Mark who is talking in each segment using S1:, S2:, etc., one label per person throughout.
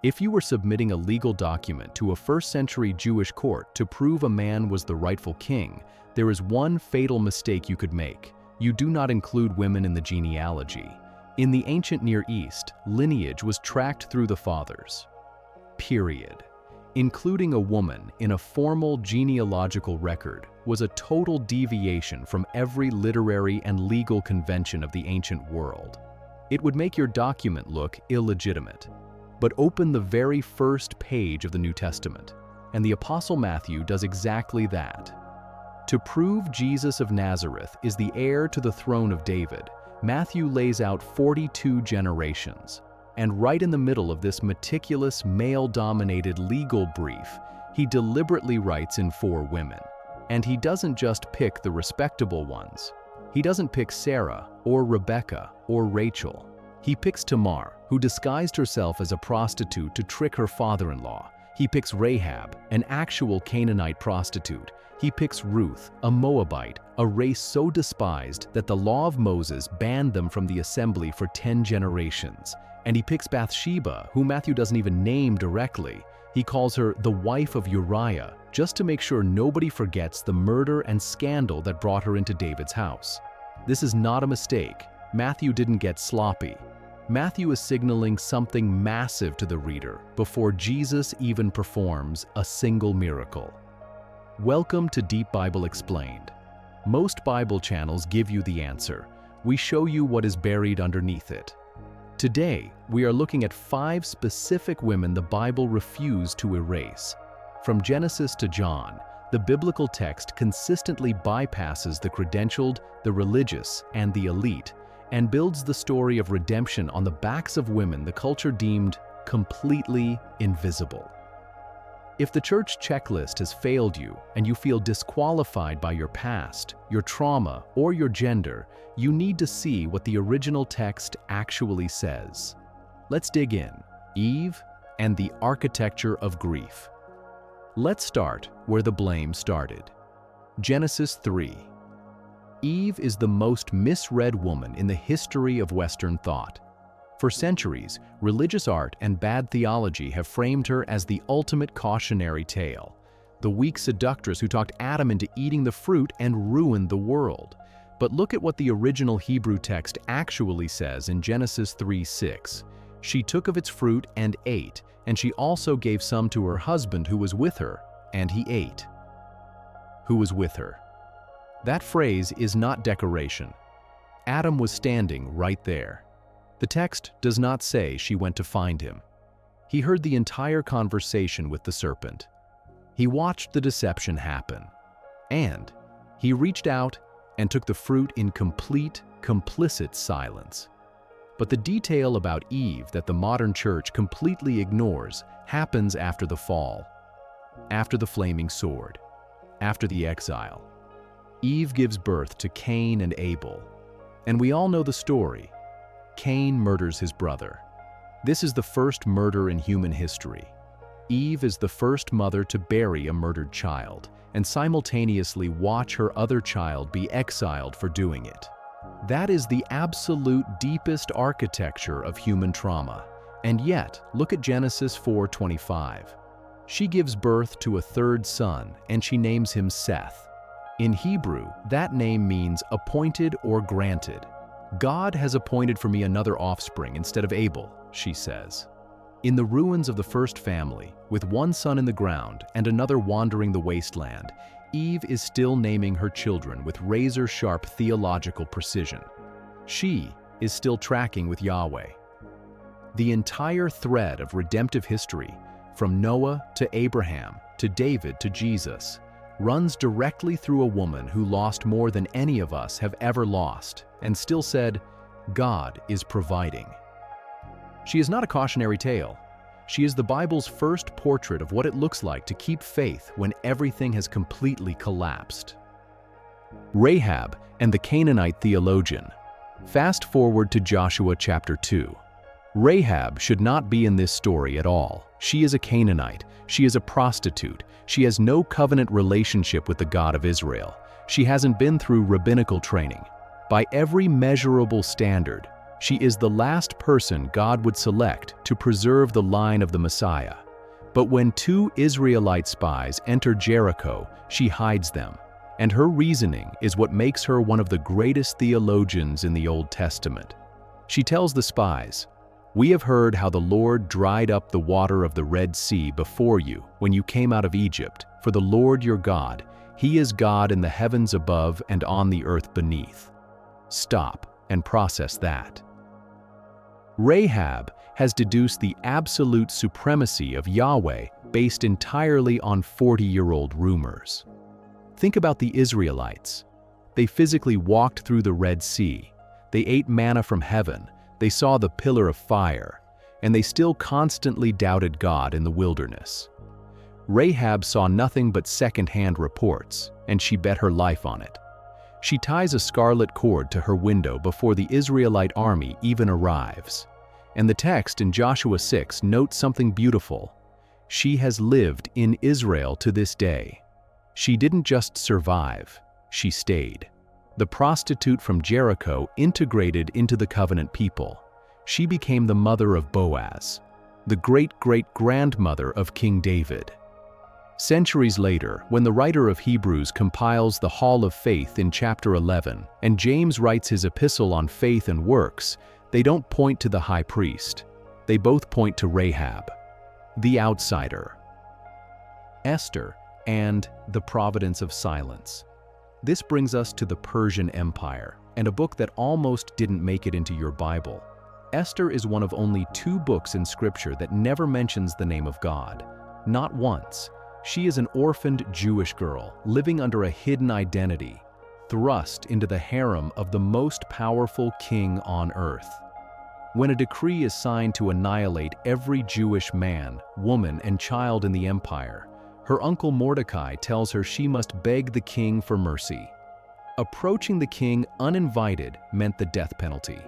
S1: If you were submitting a legal document to a first-century Jewish court to prove a man was the rightful king, there is one fatal mistake you could make. You do not include women in the genealogy. In the ancient Near East, lineage was tracked through the fathers. Period. Including a woman in a formal genealogical record was a total deviation from every literary and legal convention of the ancient world. It would make your document look illegitimate. But open the very first page of the New Testament, and the Apostle Matthew does exactly that. To prove Jesus of Nazareth is the heir to the throne of David, Matthew lays out 42 generations. And right in the middle of this meticulous, male-dominated legal brief, he deliberately writes in 4 women. And he doesn't just pick the respectable ones. He doesn't pick Sarah, or Rebecca, or Rachel. He picks Tamar, who disguised herself as a prostitute to trick her father-in-law. He picks Rahab, an actual Canaanite prostitute. He picks Ruth, a Moabite, a race so despised that the law of Moses banned them from the assembly for 10 generations. And he picks Bathsheba, who Matthew doesn't even name directly. He calls her the wife of Uriah, just to make sure nobody forgets the murder and scandal that brought her into David's house. This is not a mistake. Matthew didn't get sloppy. Matthew is signaling something massive to the reader before Jesus even performs a single miracle. Welcome to Deep Bible Explained. Most Bible channels give you the answer. We show you what is buried underneath it. Today, we are looking at 5 specific women the Bible refused to erase. From Genesis to John, the biblical text consistently bypasses the credentialed, the religious, and the elite, and builds the story of redemption on the backs of women the culture deemed completely invisible. If the church checklist has failed you and you feel disqualified by your past, your trauma, or your gender, you need to see what the original text actually says. Let's dig in. Eve and the architecture of grief. Let's start where the blame started. Genesis 3. Eve is the most misread woman in the history of Western thought. For centuries, religious art and bad theology have framed her as the ultimate cautionary tale, the weak seductress who talked Adam into eating the fruit and ruined the world. But look at what the original Hebrew text actually says in Genesis 3:6. She took of its fruit and ate, and she also gave some to her husband who was with her, and he ate. Who was with her? That phrase is not decoration. Adam was standing right there. The text does not say she went to find him. He heard the entire conversation with the serpent. He watched the deception happen. And he reached out and took the fruit in complete, complicit silence. But the detail about Eve that the modern church completely ignores happens after the fall, after the flaming sword, after the exile. Eve gives birth to Cain and Abel. And we all know the story. Cain murders his brother. This is the first murder in human history. Eve is the first mother to bury a murdered child and simultaneously watch her other child be exiled for doing it. That is the absolute deepest architecture of human trauma. And yet, look at Genesis 4:25. She gives birth to a 3rd son, and she names him Seth. In Hebrew, that name means appointed or granted. God has appointed for me another offspring instead of Abel, she says. In the ruins of the first family, with one son in the ground and another wandering the wasteland, Eve is still naming her children with razor-sharp theological precision. She is still tracking with Yahweh. The entire thread of redemptive history, from Noah to Abraham to David to Jesus, runs directly through a woman who lost more than any of us have ever lost and still said, God is providing. She is not a cautionary tale. She is the Bible's first portrait of what it looks like to keep faith when everything has completely collapsed. Rahab and the Canaanite Theologian. Fast forward to Joshua chapter 2. Rahab should not be in this story at all. She is a Canaanite. She is a prostitute. She has no covenant relationship with the God of Israel. She hasn't been through rabbinical training. By every measurable standard, She is the last person God would select to preserve the line of the Messiah. But when two Israelite spies enter Jericho, she hides them, and her reasoning is what makes her one of the greatest theologians in the Old Testament. She tells the spies, "We have heard how the Lord dried up the water of the Red Sea before you when you came out of Egypt, for the Lord your God, He is God in the heavens above and on the earth beneath." Stop and process that. Rahab has deduced the absolute supremacy of Yahweh based entirely on 40-year-old rumors. Think about the Israelites. They physically walked through the Red Sea. They ate manna from heaven. They saw the pillar of fire, and they still constantly doubted God in the wilderness. Rahab saw nothing but second-hand reports, and she bet her life on it. She ties a scarlet cord to her window before the Israelite army even arrives. And the text in Joshua 6 notes something beautiful. She has lived in Israel to this day. She didn't just survive, she stayed. The prostitute from Jericho integrated into the covenant people. She became the mother of Boaz, the great-great-grandmother of King David. Centuries later, when the writer of Hebrews compiles the Hall of Faith in chapter 11, and James writes his epistle on faith and works, they don't point to the high priest. They both point to Rahab, the outsider. Esther and the providence of silence. This brings us to the Persian Empire, and a book that almost didn't make it into your Bible. Esther is one of only 2 books in Scripture that never mentions the name of God. Not once. She is an orphaned Jewish girl living under a hidden identity, thrust into the harem of the most powerful king on earth. When a decree is signed to annihilate every Jewish man, woman, and child in the empire, her uncle Mordecai tells her she must beg the king for mercy. Approaching the king uninvited meant the death penalty.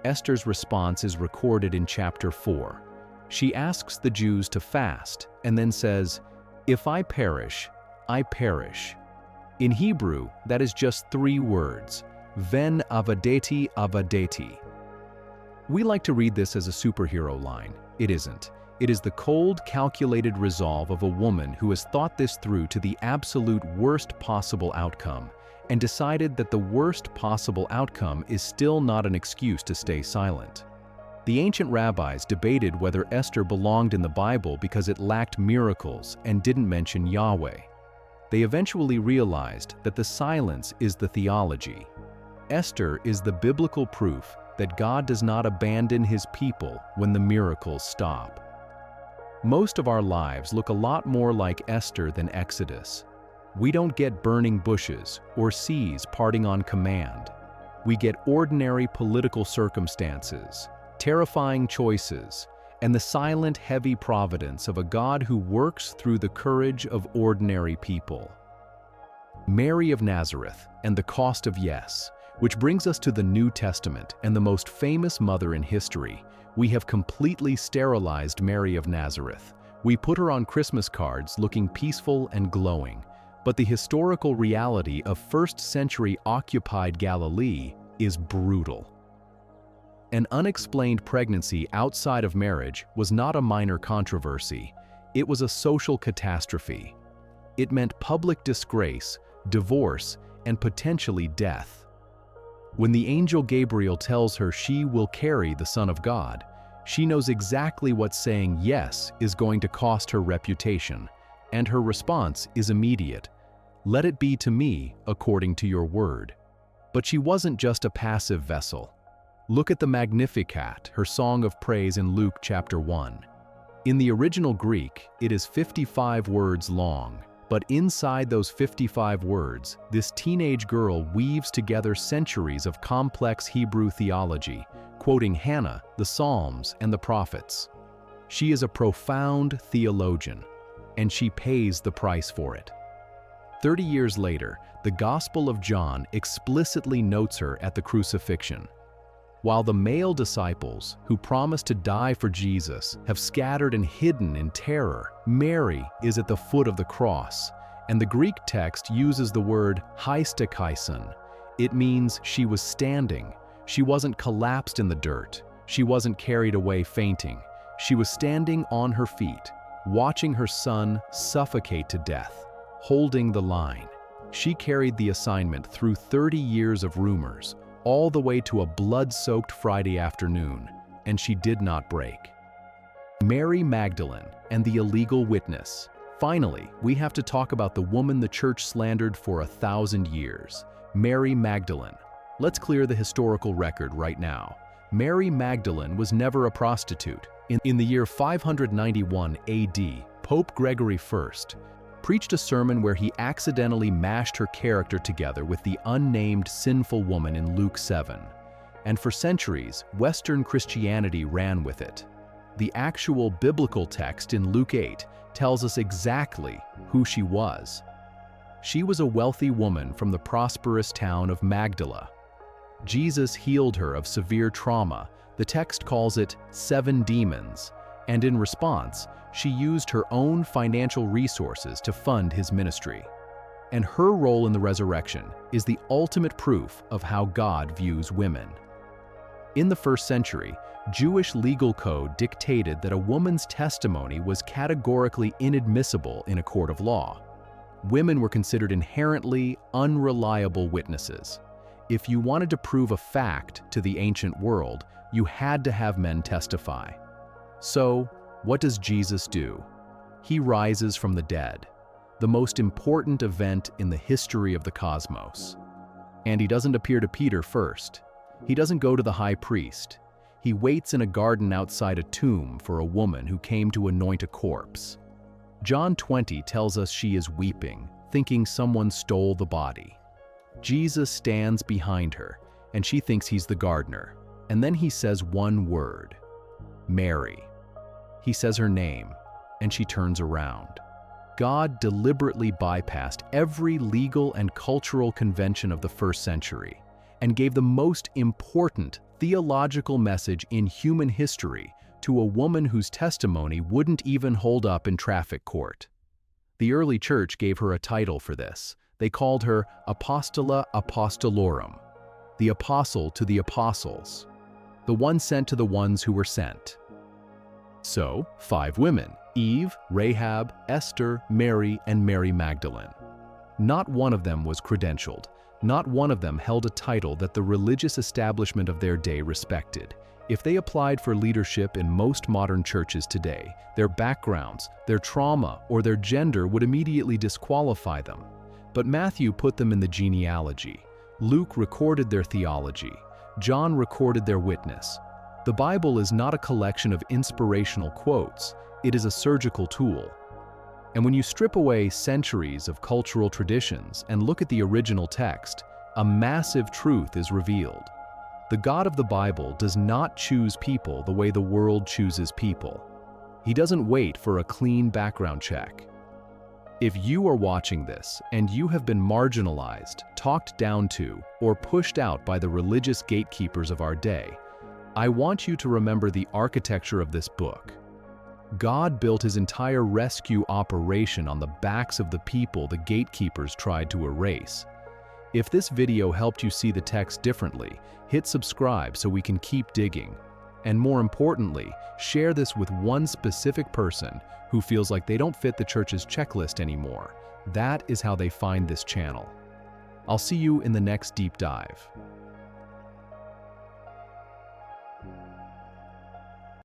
S1: Esther's response is recorded in chapter 4. She asks the Jews to fast and then says, "If I perish, I perish." In Hebrew, that is just 3 words, ven avadeti avadeti. We like to read this as a superhero line. It isn't. It is the cold, calculated resolve of a woman who has thought this through to the absolute worst possible outcome and decided that the worst possible outcome is still not an excuse to stay silent. The ancient rabbis debated whether Esther belonged in the Bible because it lacked miracles and didn't mention Yahweh. They eventually realized that the silence is the theology. Esther is the biblical proof that God does not abandon His people when the miracles stop. Most of our lives look a lot more like Esther than Exodus. We don't get burning bushes or seas parting on command. We get ordinary political circumstances, terrifying choices, and the silent, heavy providence of a God who works through the courage of ordinary people. Mary of Nazareth and the cost of yes, which brings us to the New Testament and the most famous mother in history. We have completely sterilized Mary of Nazareth. We put her on Christmas cards looking peaceful and glowing, but the historical reality of first-century occupied Galilee is brutal. An unexplained pregnancy outside of marriage was not a minor controversy. It was a social catastrophe. It meant public disgrace, divorce, and potentially death. When the angel Gabriel tells her she will carry the Son of God, she knows exactly what saying yes is going to cost her reputation, and her response is immediate. "Let it be to me according to your word." But she wasn't just a passive vessel. Look at the Magnificat, her song of praise in Luke chapter 1. In the original Greek, it is 55 words long, but inside those 55 words, this teenage girl weaves together centuries of complex Hebrew theology, quoting Hannah, the Psalms, and the prophets. She is a profound theologian, and she pays the price for it. 30 years later, the Gospel of John explicitly notes her at the crucifixion. While the male disciples, who promised to die for Jesus, have scattered and hidden in terror, Mary is at the foot of the cross, and the Greek text uses the word haistakaison. It means she was standing, She wasn't collapsed in the dirt. She wasn't carried away fainting. She was standing on her feet, watching her son suffocate to death, holding the line. She carried the assignment through 30 years of rumors, all the way to a blood-soaked Friday afternoon, and she did not break. Mary Magdalene and the illegal witness. Finally, we have to talk about the woman the church slandered for 1,000 years, Mary Magdalene. Let's clear the historical record right now. Mary Magdalene was never a prostitute. In the year 591 AD, Pope Gregory I preached a sermon where he accidentally mashed her character together with the unnamed sinful woman in Luke 7. And for centuries, Western Christianity ran with it. The actual biblical text in Luke 8 tells us exactly who she was. She was a wealthy woman from the prosperous town of Magdala. Jesus healed her of severe trauma. The text calls it 7 demons, and in response, she used her own financial resources to fund his ministry. And her role in the resurrection is the ultimate proof of how God views women. In the first century, Jewish legal code dictated that a woman's testimony was categorically inadmissible in a court of law. Women were considered inherently unreliable witnesses. If you wanted to prove a fact to the ancient world, you had to have men testify. So, what does Jesus do? He rises from the dead, the most important event in the history of the cosmos. And he doesn't appear to Peter first. He doesn't go to the high priest. He waits in a garden outside a tomb for a woman who came to anoint a corpse. John 20 tells us she is weeping, thinking someone stole the body. Jesus stands behind her, and she thinks he's the gardener. And then he says one word, Mary. He says her name, and she turns around. God deliberately bypassed every legal and cultural convention of the first century and gave the most important theological message in human history to a woman whose testimony wouldn't even hold up in traffic court. The early church gave her a title for this. They called her Apostola Apostolorum, the apostle to the apostles, the one sent to the ones who were sent. So, 5 women: Eve, Rahab, Esther, Mary, and Mary Magdalene. Not one of them was credentialed. Not one of them held a title that the religious establishment of their day respected. If they applied for leadership in most modern churches today, their backgrounds, their trauma, or their gender would immediately disqualify them. But Matthew put them in the genealogy. Luke recorded their theology. John recorded their witness. The Bible is not a collection of inspirational quotes. It is a surgical tool. And when you strip away centuries of cultural traditions and look at the original text, a massive truth is revealed. The God of the Bible does not choose people the way the world chooses people. He doesn't wait for a clean background check. If you are watching this and you have been marginalized, talked down to, or pushed out by the religious gatekeepers of our day, I want you to remember the architecture of this book. God built his entire rescue operation on the backs of the people the gatekeepers tried to erase. If this video helped you see the text differently, hit subscribe so we can keep digging. And more importantly, share this with one specific person who feels like they don't fit the church's checklist anymore. That is how they find this channel. I'll see you in the next deep dive.